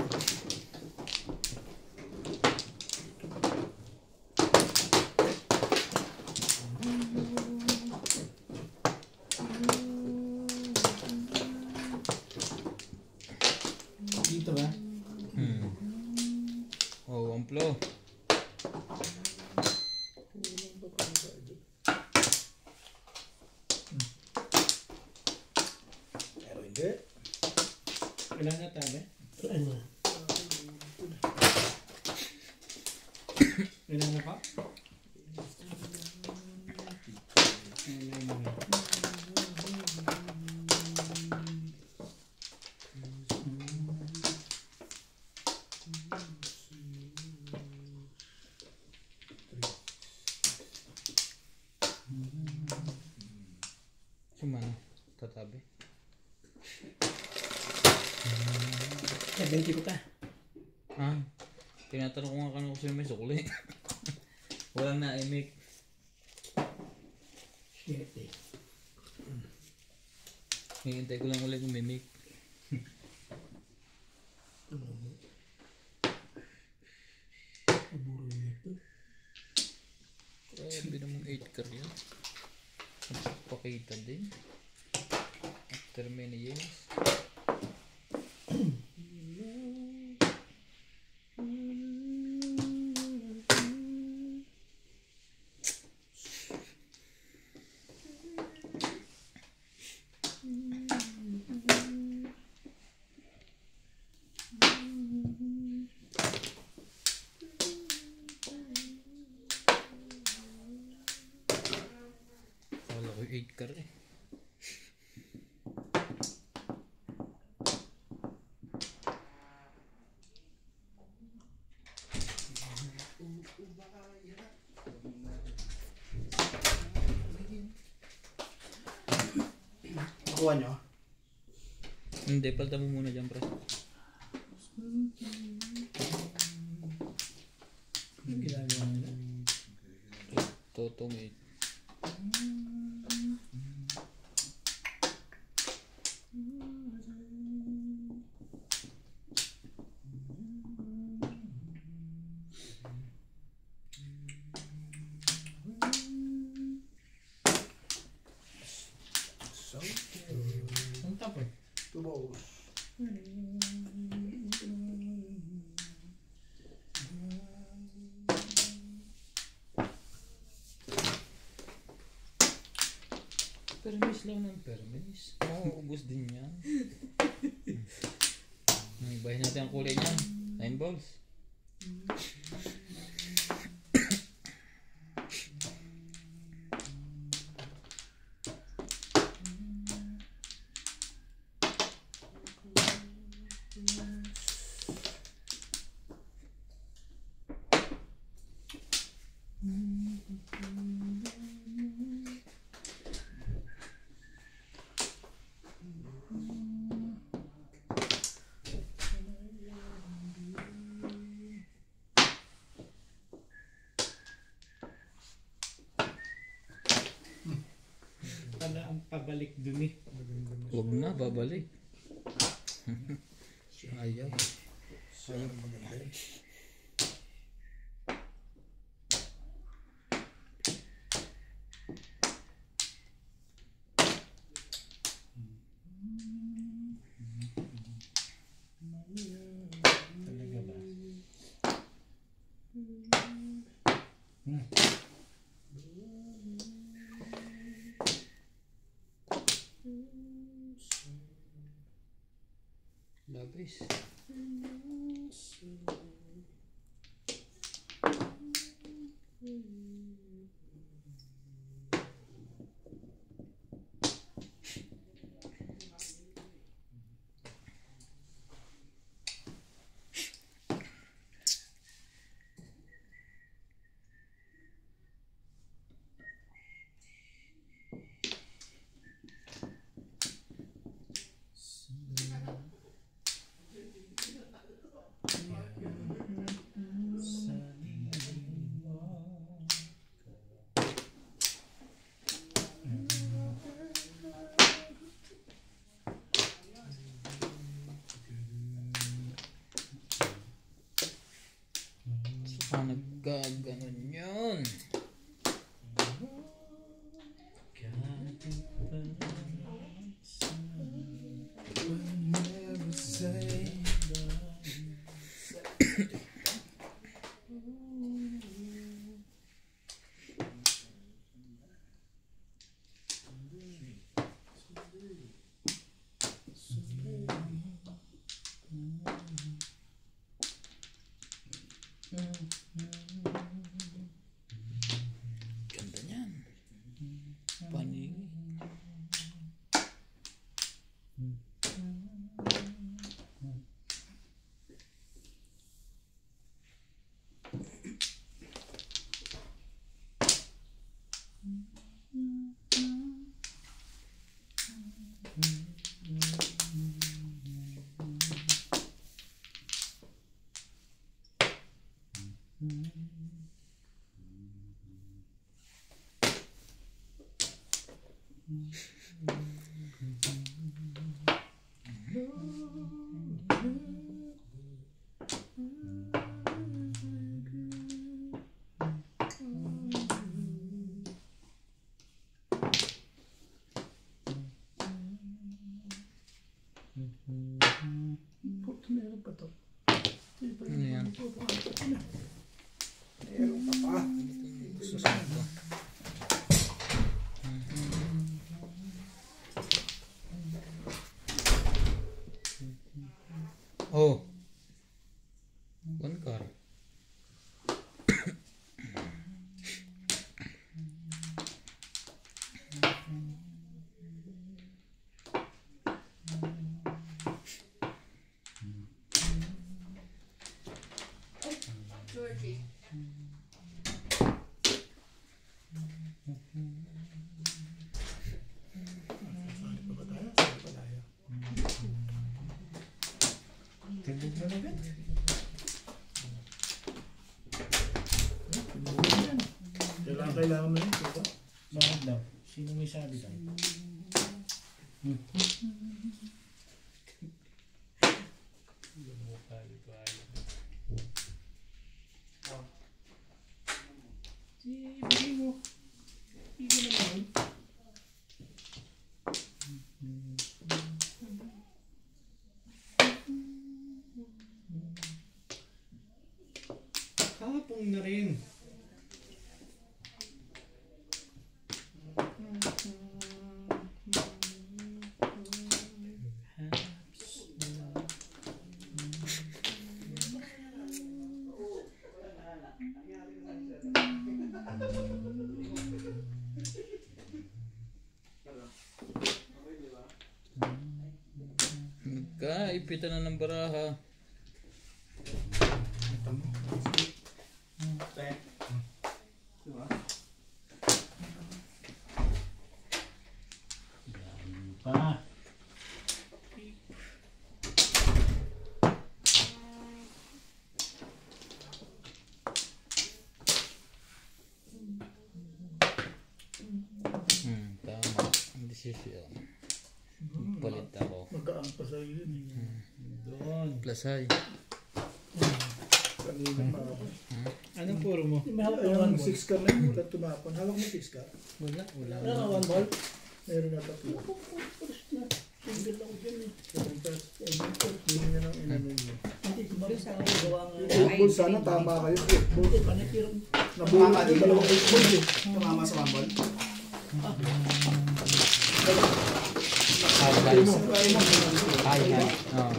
Dito ba? Oh, amplo. Pero hindi. Wala na tabi? Wala na pa? Wala na. Sumano? Tatabi. Sabay ko ta. Ah, tinatanong ko nga kung sino may sukli. Walang naimik. Shit eh. Hihintay ko lang ulit umimik. Grabe namang 8 car yan. Pakita din. After many years. Wala ko 8 car eh. Nakuha nyo? Hindi, palta mo muna dyan, pre. Anong ginagawa nila? Totong 8. So, Ang tapos. tubos. Permis lang ng permis. Mauubos din yan. Bahin natin ang kulay niyan. 9 balls. Pala ang pabalik dun eh. Huwag na, babalik. Ayaw. Ayaw maganda yun. Talaga ba? Labis. Gaganon yun. Ganda niyan. Paningin. Meron pa to. Ano yan? Meron pa pa. Susunod to. Oh. One car. Georgie. Sali pa ba tayo? Sali pa tayo. Tindog na agad. Kailangan mo yun, diba? Bakit daw? Sino may sabi tayo? Bigay mo. Bigay mo naman. Kahapon na rin. Nagkaipitan na ng baraha. Ito mo. Diba? Pa. Tama. Ang desisyon. Palit ako. Magkaan pa sa'yo yun. Doon. Plasay. Kanina pa ako. Anong puro mo? May hawak na one 6 car na yun. Wala tumapon. Hawak mo 6 car. Wala. Wala. Wala na one ball. Meron na tatlo. Single ako dyan eh. Hindi nyo nang inano nyo. Doon sa akin gawa nga. 8 balls sana. Tama kayo. 8 balls. Nabulot yung dalawang 8 balls eh. Tumama sa one ball. High. Oh.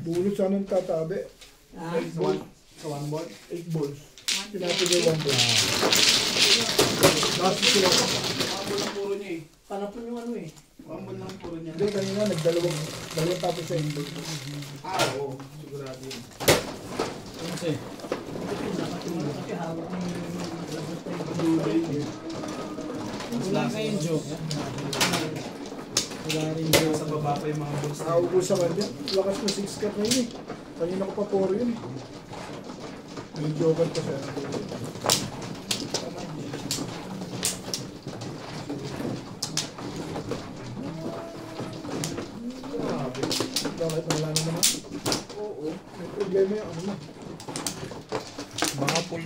Bulot sana ng tatabi. Sa one ball. 8 balls. Pinapigay 1 ball. Last sila. One ball ang puro niya eh. Panapon yung ano eh. One ball lang ang puro niya. Hindi, kanina nagdalawang tapos sa 8 balls. Oo. Sigurado yun. Kasi. Kasi hawak ng Wala kayong joke. Wala rin joke. Sa baba pa yung mga balls. Nakaupo sa kanya. Lakas na 6 car na yun eh. Kanina ko pa 4 yun eh. May joker pa siya. Grabe. Bakit wala na naman? Oo. May problema yung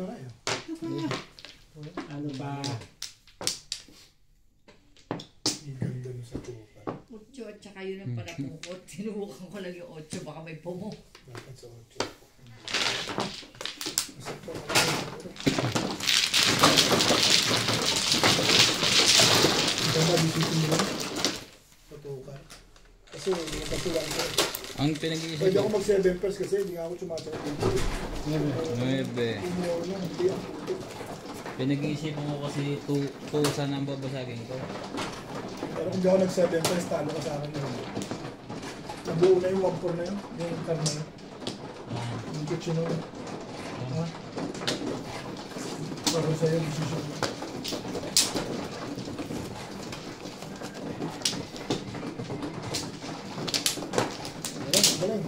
na na yun. Ano pa? Ang ganda nun sa tuka. 8 at saka yun ang panapukot. Sinubukan ko lang yung 8, baka may pumo. Dapat sa 8. Masakto ka. Ito ba dito mo lang? Sa tuka. Kasi yung katulang ko. Ang pinag-iisip Pwede ko, ako mag 7 pairs kasi hindi nga ako sumasakit dito. 9. Umuha lang, hindi ako. Pinag-iisipan ko kasi 2 sana ang babasagin ko. Pero kung di ako nag 7 pairs, talo ka sa akin yun. Nabuo na yung 1-4 na yun. Yung car na yun. Yung kitchen na yun. Ha? Para sa'yo, decision mo. Galing.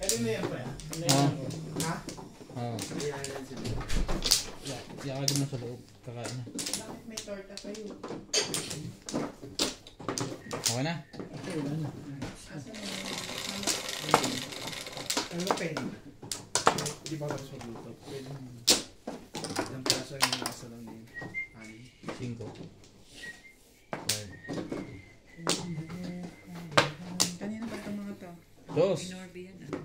Pwede na yan pa yan. Ha? Oo. Yakagin mo sa loob. Kakain na. Bakit may torta kayo? Okay na? Asan na Ano pa yun? Hindi pa tapos magluto. Pwede mo. Ilang kaso yung nasa lang din. 5. 5. Kanina ba itong mga to? 2. Norby yan. Ano to?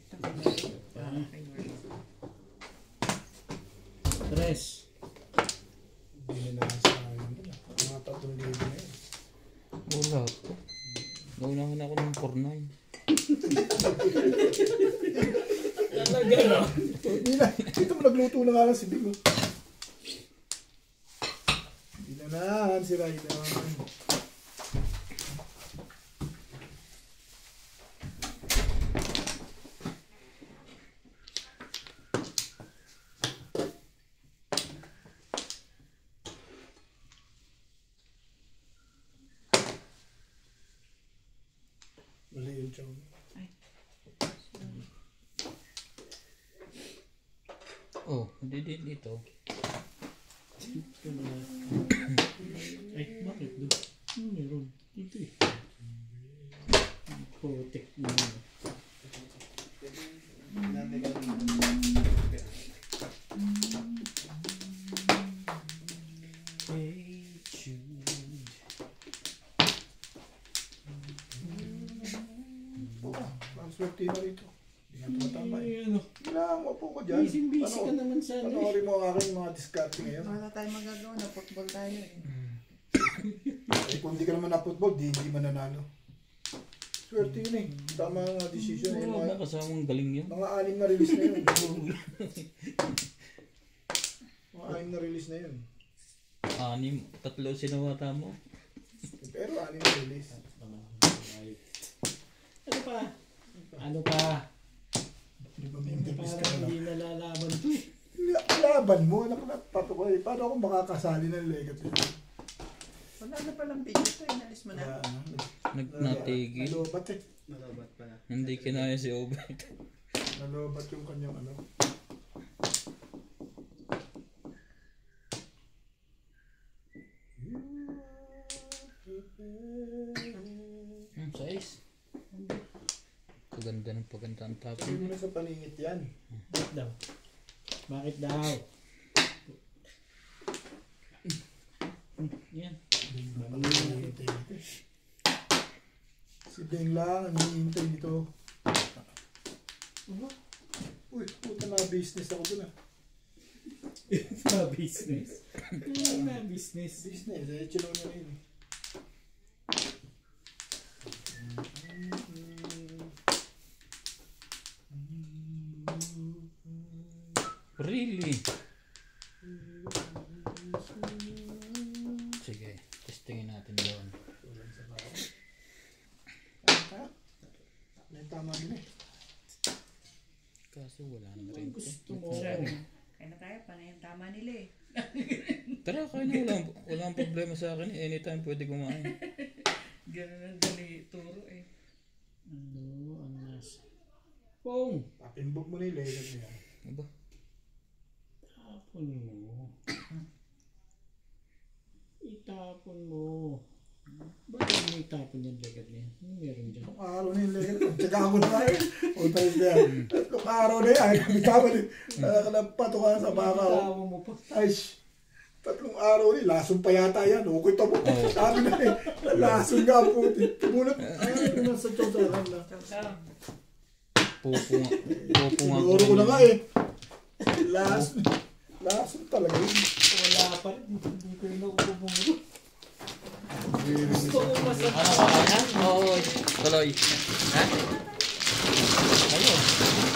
Ito kay Norby. Kay Norby. 3. Hindi na nasa akin. Mga 3,000 na yun. Wala to. Naunahan ako ng 4-9. Talaga no? Hindi na. Dito mo nagluto na nga lang si Big. Hindi na nahan si Ryan. Mali yung chow. Oh, hindi din dito. Ay, bakit doon? Meron. Dito eh. Putik na. Ang swerte na rito. Hindi nga tumatambay. Ay, ano? Kailangan mo po ko dyan. Busy ka naman sana eh. Panoorin mo ang aking mga discarte ngayon. Wala tayong magagawa na football tayo eh. Eh, kung hindi ka naman na football, hindi mananalo. Swerte yun eh. Tama nga decision eh. Wala ba kasamang galing yun? Mga 6 na release na yun. Mga 6 na release na yun. 6. 3 sinawata mo. Pero 6 na release. Ano pa? Ano pa? Di ba may interviews ka na Parang lang? hindi nalalaban to eh. Laban mo. Anak na pato ko eh. Paano ako makakasali ng legat yun? Wala na palang video to. Inalis mo na. Natigil. Nalobat eh. Nalabat pala. Hindi kinaya si Obet. Nalobat yung kanyang ano. Size. Paganda ng paganda ang tapos. Sabi mo na sa paningit yan. Bakit daw? Bakit daw? Yan. Si Beng lang, ang hinihintay dito. Uy, puta na business ako dun ah. Na business. Na business. Business, eh, chino na rin. Really? Sige, testingin natin doon. tama din eh. Kaso wala na rin. Gusto mo. Kaya na tayo, panay ang tama nila eh. Tara, kaya na walang problema sa akin. Anytime pwede kumain. Ganun ang dali turo eh. Ano ang nasa? Pong! Papimbog mo na yung legat niya. Aba, Tapon mo. Itapon mo. Bakit mo itapon yung legat niya? Ano meron dyan? Itong araw na yung legat ko. Tsaka ako na nga eh. O tayo na yan. Itong araw na yan. Bitama din. Nakalampato ka sa baka. Itapon mo pa. Ay, 3 araw ni. Lason pa yata yan. Okay to mo. Sabi na eh. Lason nga po. Tumulat. Ano na sa tsotaran na? pupo nga. Pupo nga. Siguro ko na nga eh. Lason talaga yun. Wala pa rin. Hindi ko yung nakukupo. Gusto ko masakit. Ano ka na? Oo. Tuloy. Ha? Ayun.